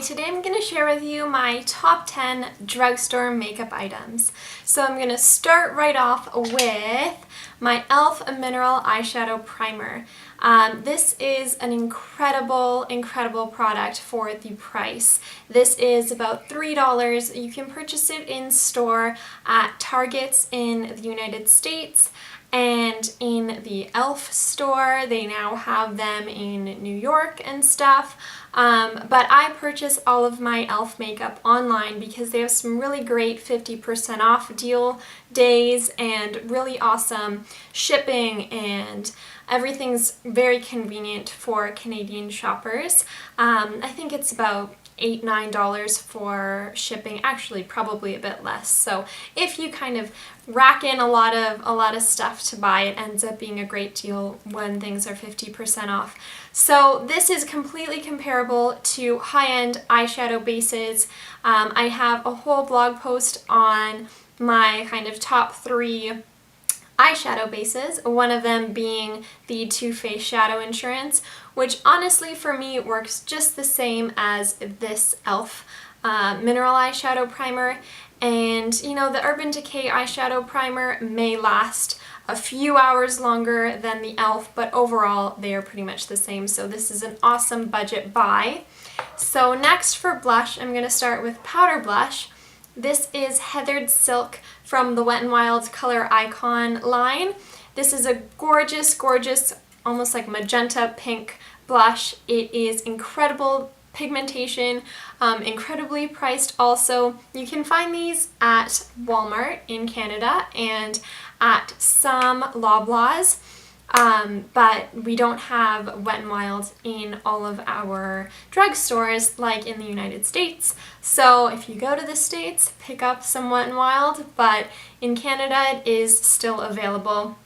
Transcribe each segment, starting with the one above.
Today I'm going to share with you my top 10 drugstore makeup items. So I'm going to start right off with my e.l.f. Mineral Eyeshadow Primer. This is an incredible product for the price. This is about $3. You can purchase it in store at Targets in the United States. And in the e.l.f. store, they now have them in New York and stuff. But I purchase all of my e.l.f. makeup online because they have some really great 50% off deal days and really awesome shipping, and everything's very convenient for Canadian shoppers. I think it's about $8-9 for shipping, actually probably a bit less. So if you kind of rack in a lot of stuff to buy, it ends up being a great deal when things are 50% off. So this is completely comparable to high-end eyeshadow bases. I have a whole blog post on my kind of top 3 eyeshadow bases, one of them being the Too Faced Shadow Insurance, which honestly for me works just the same as this e.l.f. Mineral Eyeshadow Primer. And you know, the Urban Decay Eyeshadow Primer may last a few hours longer than the e.l.f., but overall they are pretty much the same, so this is an awesome budget buy. So next for blush, I'm going to start with powder blush. This is Heathered Silk from the Wet n Wild's Coloricon line. This is a gorgeous, almost like magenta pink blush. It is incredible pigmentation, incredibly priced also. You can find these at Walmart in Canada and at some Loblaws. But we don't have Wet n Wild in all of our drugstores like in the United States. So if you go to the States, pick up some Wet n Wild, but in Canada it is still available.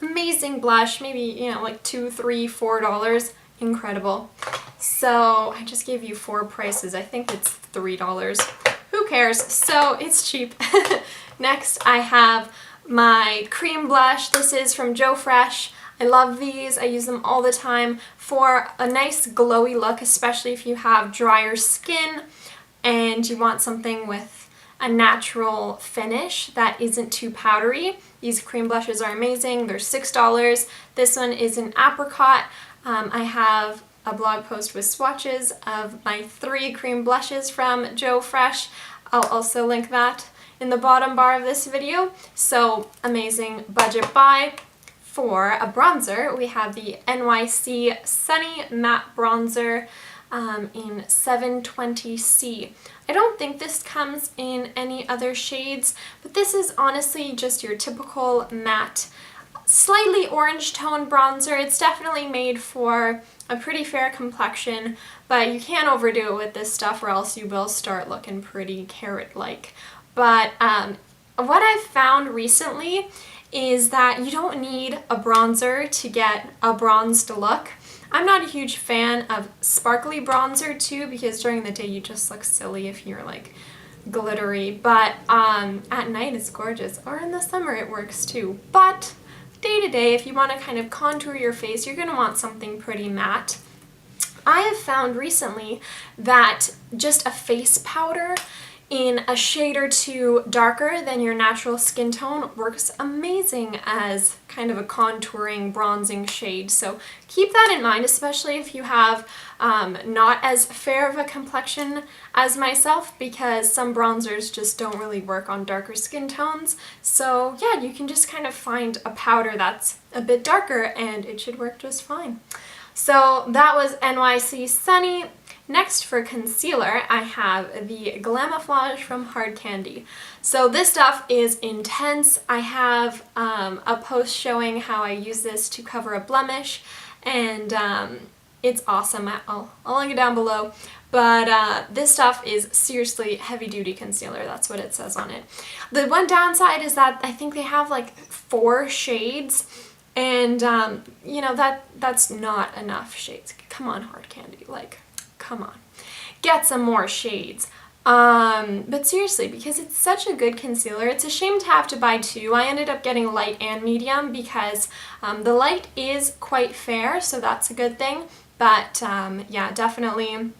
Amazing blush, maybe, you know, like $2, $3, $4. Incredible. So I just gave you 4 prices. I think it's $3. Who cares? So it's cheap. Next I have my cream blush. This is from Joe Fresh. I love these. I use them all the time for a nice glowy look, especially if you have drier skin and you want something with a natural finish that isn't too powdery. These cream blushes are amazing. They're $6. This one is an apricot. I have a blog post with swatches of my 3 cream blushes from Joe Fresh. I'll also link that in the bottom bar of this video. So amazing budget buy. For a bronzer, we have the NYC Sunny Matte Bronzer in 720C. I don't think this comes in any other shades, but this is honestly just your typical matte, slightly orange tone bronzer. It's definitely made for a pretty fair complexion, but you can't overdo it with this stuff or else you will start looking pretty carrot-like. But what I've found recently is that you don't need a bronzer to get a bronzed look. I'm not a huge fan of sparkly bronzer too, because during the day you just look silly if you're like glittery, but at night it's gorgeous, or in the summer it works too. But day to day, if you want to kind of contour your face, you're going to want something pretty matte. I have found recently that just a face powder in a shade or 2 darker than your natural skin tone works amazing as kind of a contouring bronzing shade. So keep that in mind, especially if you have not as fair of a complexion as myself, because some bronzers just don't really work on darker skin tones. So yeah, you can just kind of find a powder that's a bit darker and it should work just fine. So that was NYC Sunny. Next for concealer, I have the Glamouflage from Hard Candy. So this stuff is intense. I have a post showing how I use this to cover a blemish, and it's awesome. I'll link it down below. But this stuff is seriously heavy-duty concealer. That's what it says on it. The one downside is that I think they have like 4 shades, and you know, that's not enough shades. Come on, Hard Candy, like, come on, get some more shades. But seriously, because it's such a good concealer, it's a shame to have to buy 2. I ended up getting light and medium because the light is quite fair, so that's a good thing. But yeah, definitely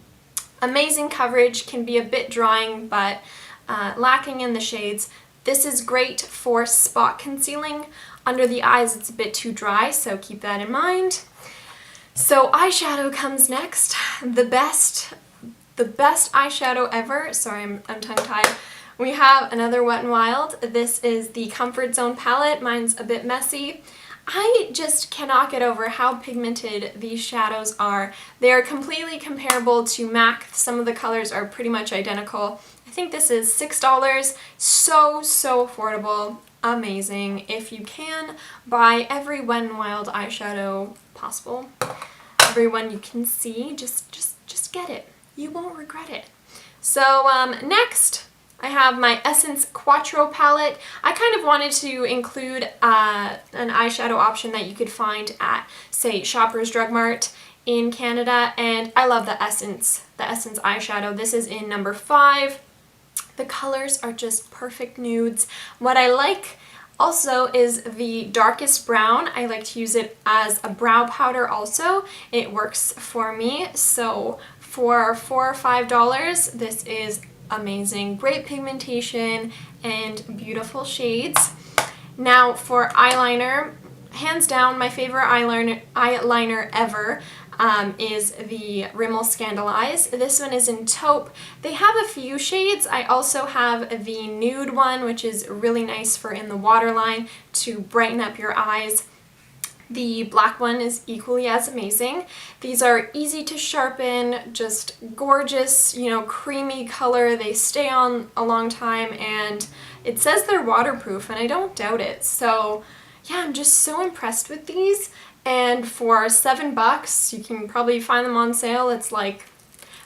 Amazing coverage, can be a bit drying, but lacking in the shades. This is great for spot concealing. Under the eyes, it's a bit too dry, so keep that in mind. So eyeshadow comes next. The best eyeshadow ever. Sorry, I'm tongue-tied. We have another Wet n Wild. This is the Comfort Zone palette. Mine's a bit messy. I just cannot get over how pigmented these shadows are. They are completely comparable to MAC. Some of the colors are pretty much identical. I think this is $6. So affordable. Amazing. If you can, buy every Wet n Wild eyeshadow possible. Every one you can see. Just get it. You won't regret it. So next, I have my Essence Quattro palette. I kind of wanted to include an eyeshadow option that you could find at, say, Shoppers Drug Mart in Canada, and I love the Essence eyeshadow. This is in number 5. The colors are just perfect nudes. What I like also is the darkest brown. I like to use it as a brow powder also. It works for me. So for $4 or $5, this is amazing. Great pigmentation and beautiful shades. Now for eyeliner, hands down my favorite eyeliner ever is the Rimmel ScandalEyes. This one is in taupe. They have a few shades. I also have the nude one, which is really nice for in the waterline to brighten up your eyes. The black one is equally as amazing. These are easy to sharpen, just gorgeous, you know, creamy color. They stay on a long time, and it says they're waterproof, and I don't doubt it. So yeah, I'm just so impressed with these. And for $7, you can probably find them on sale. It's like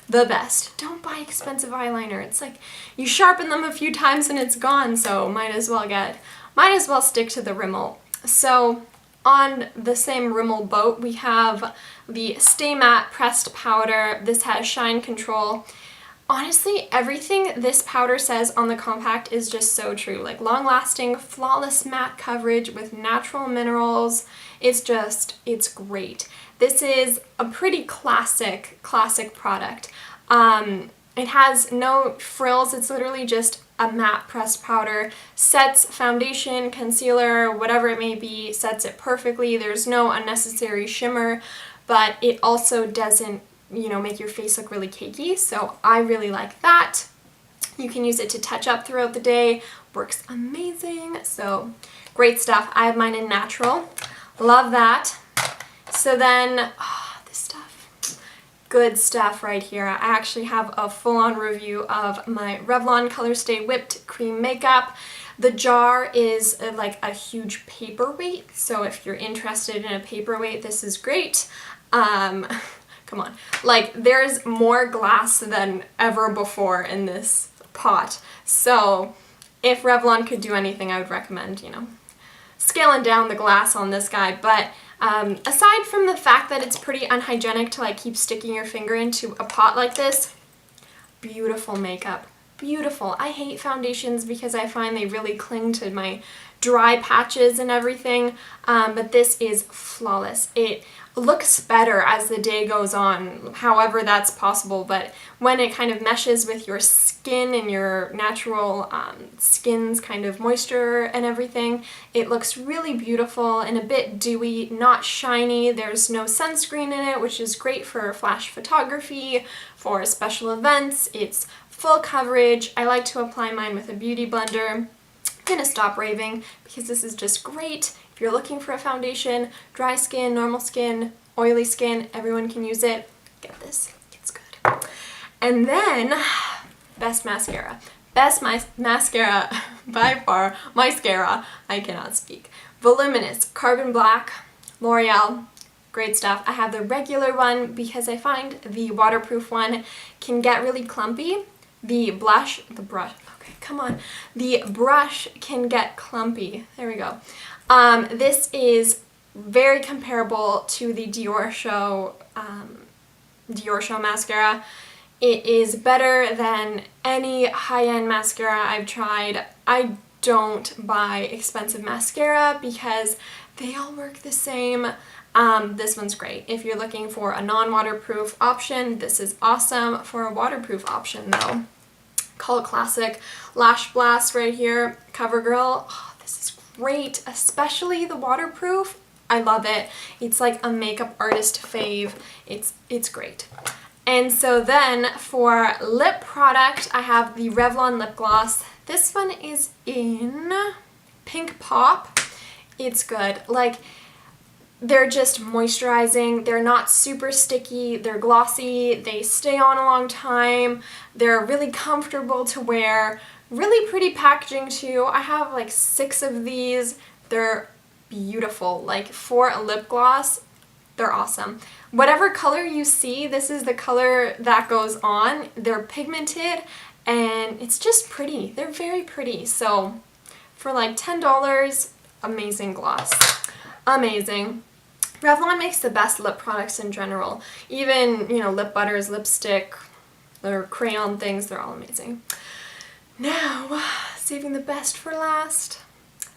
the best. Don't buy expensive eyeliner. It's like you sharpen them a few times and it's gone, so might as well stick to the Rimmel. So on the same Rimmel boat, we have the Stay Matte Pressed Powder. This has shine control. Honestly, everything this powder says on the compact is just so true. Like long-lasting, flawless matte coverage with natural minerals. It's great. This is a pretty classic product. It has no frills. It's literally just a matte pressed powder. Sets foundation, concealer, whatever it may be, sets it perfectly. There's no unnecessary shimmer, but it also doesn't, you know, make your face look really cakey. So I really like that. You can use it to touch up throughout the day. Works amazing. So great stuff. I have mine in natural. Love that. So then, this stuff. Good stuff right here. I actually have a full-on review of my Revlon Colorstay Whipped Cream Makeup. The jar is like a huge paperweight, so if you're interested in a paperweight, this is great. Come on. Like, there's more glass than ever before in this pot. So if Revlon could do anything, I would recommend, you know, scaling down the glass on this guy. But aside from the fact that it's pretty unhygienic to like keep sticking your finger into a pot like this, beautiful makeup. Beautiful. I hate foundations because I find they really cling to my dry patches and everything, but this is flawless. It looks better as the day goes on, however that's possible, but when it kind of meshes with your skin and your natural skin's kind of moisture and everything, it looks really beautiful and a bit dewy, not shiny. There's no sunscreen in it, which is great for flash photography, for special events. It's full coverage. I like to apply mine with a beauty blender. I'm gonna stop raving because this is just great. If you're looking for a foundation, dry skin, normal skin, oily skin, everyone can use it. Get this, it's good. And then, best mascara. Best mascara by far, mascara, I cannot speak. Voluminous, Carbon Black, L'Oreal, great stuff. I have the regular one because I find the waterproof one can get really clumpy. The brush can get clumpy. There we go. This is very comparable to the Dior Show mascara. It is better than any high-end mascara I've tried. I don't buy expensive mascara because they all work the same. this one's great. If you're looking for a non-waterproof option, this is awesome. For a waterproof option though, Cult Classic Lash Blast right here, CoverGirl. Oh, this is great, especially the waterproof. I love it. It's like a makeup artist fave. It's great. And so then for lip product, I have the Revlon lip gloss. This one is in Pink Pop. It's good. Like, they're just moisturizing. They're not super sticky. They're glossy. They stay on a long time. They're really comfortable to wear. Really pretty packaging too. I have like 6 of these. They're beautiful. Like, for a lip gloss, they're awesome. Whatever color you see, this is the color that goes on. They're pigmented and it's just pretty. They're very pretty. So for like $10, amazing gloss. Amazing. Revlon makes the best lip products in general. Even, you know, lip butters, lipstick, or crayon things, they're all amazing. Now, saving the best for last,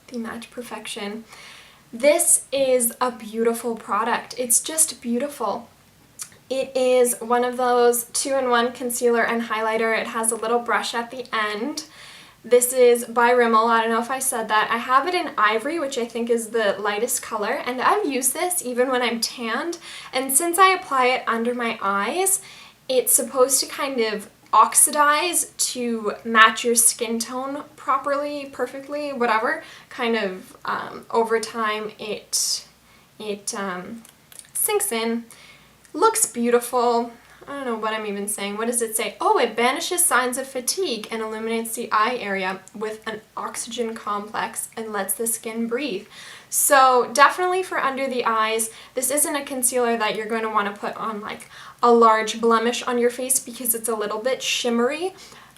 the Match Perfection. This is a beautiful product. It's just beautiful. It is one of those 2-in-1 concealer and highlighter. It has a little brush at the end. This is by Rimmel. I don't know if I said that. I have it in ivory, which I think is the lightest color, and I've used this even when I'm tanned. And since I apply it under my eyes, it's supposed to kind of oxidize to match your skin tone properly, perfectly, whatever. Kind of over time it sinks in. Looks beautiful. I don't know what I'm even saying. What does it say? Oh, it banishes signs of fatigue and illuminates the eye area with an oxygen complex and lets the skin breathe. So definitely for under the eyes, this isn't a concealer that you're going to want to put on like a large blemish on your face because it's a little bit shimmery.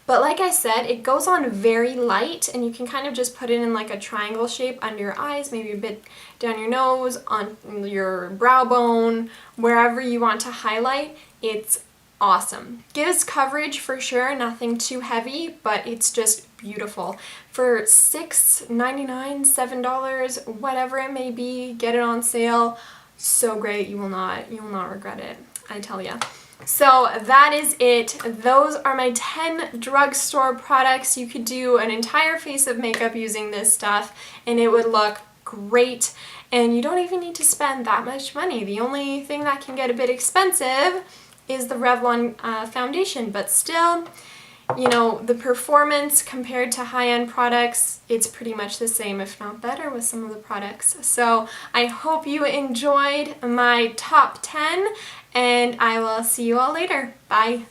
But like I said, it goes on very light and you can kind of just put it in like a triangle shape under your eyes, maybe a bit down your nose, on your brow bone, wherever you want to highlight. It's awesome. Gives coverage for sure, nothing too heavy, but it's just beautiful. For $6.99, $7, whatever it may be, get it on sale. So great, you will not regret it, I tell ya. So that is it. Those are my 10 drugstore products. You could do an entire face of makeup using this stuff and it would look great. And you don't even need to spend that much money. The only thing that can get a bit expensive is the Revlon foundation, but still, you know, the performance compared to high-end products, it's pretty much the same, if not better, with some of the products. So I hope you enjoyed my top 10, and I will see you all later. Bye!